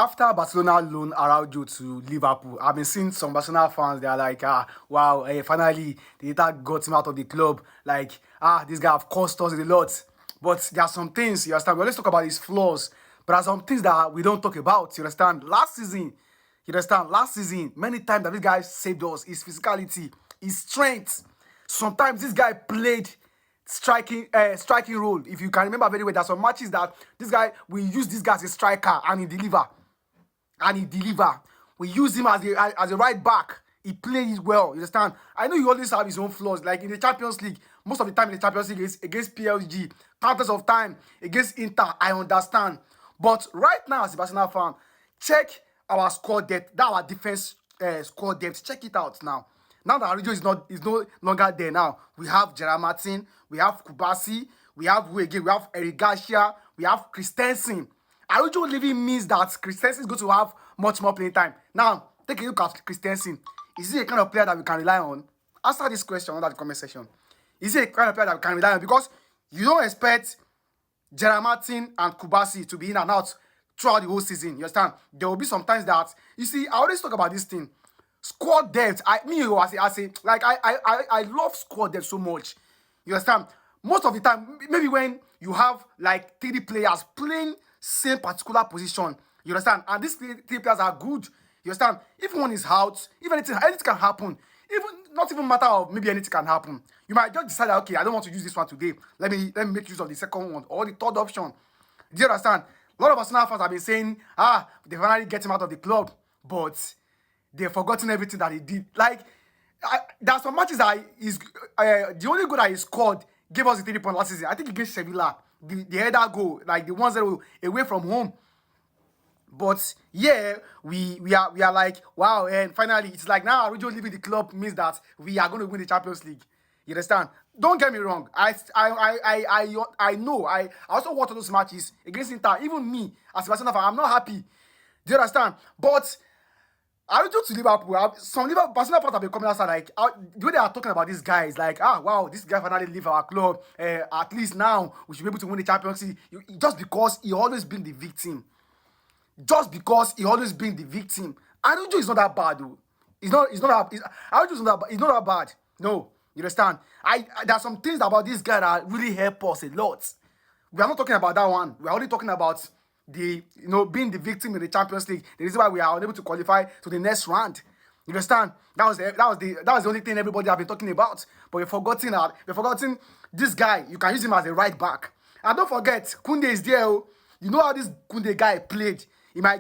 After Barcelona loan Araujo to Liverpool, I've been seeing some Barcelona fans. They are like, wow, finally the later got him out of the club. Like, this guy have cost us a lot. But there are some things, you understand? We always talk about his flaws, but there are some things that we don't talk about. You understand? Last season, many times that this guy saved us. His physicality, his strength. Sometimes this guy played striking role. If you can remember very well, there's some matches that this guy we use this guy as a striker and he deliver. We use him as a right back. He plays well. You understand? I know he always have his own flaws. Like in the Champions League, most of the time in the Champions League is against PSG, countless of time against Inter. I understand, but right now as a Barcelona fan, check our squad depth. That our defense squad depth. Check it out now. Now that Araujo is no longer there now, we have Gerard Martin, we have Kubasi, we have who again? We have Eric Garcia, we have Christensen. Araujo leaving means that Christensen is going to have much more playing time. Now, take a look at Christensen. Is he a kind of player that we can rely on? Answer this question under the comment section. Is he a kind of player that we can rely on? Because you don't expect Gerard Martin and Kubasi to be in and out throughout the whole season. You understand? There will be some times that, you see, I always talk about this thing. Squad depth. I love squad depth so much. You understand? Most of the time, maybe when you have like 3 players playing same particular position, you understand? And these 3 players are good. You understand? If one is out, if anything can happen. Not even matter of maybe anything can happen. You might just decide that, okay, I don't want to use this one today. Let me make use of the second one or the third option. Do you understand? A lot of Arsenal fans have been saying, they finally get him out of the club, but they've forgotten everything that he did. Like, there are some matches that the only goal that he scored gave us the 3 points last season. I think against Sevilla, the header goal, like the 1-0 away from home. But yeah, we are like, wow, and finally it's like now Araujo leaving the club means that we are going to win the Champions League. You understand? Don't get me wrong. I know. I also watch all those matches against Inter. Even me as a Barcelona fan, I'm not happy. Do you understand? But Araujo to Liverpool, some Barcelona fans have been coming outside like the way they are talking about these guys, like wow, this guy finally leave our club. At least now we should be able to win the Champions League. Just because he always been the victim. Araujo is not that bad, though. Araujo is not that bad. No, you understand? There are some things about this guy that really help us a lot. We are not talking about that one. We are only talking about being the victim in the Champions League. The reason why we are unable to qualify to the next round. You understand? That was the only thing everybody have been talking about. But we've forgotten this guy. You can use him as a right back. And don't forget, Koundé is there. You know how this Koundé guy played. He might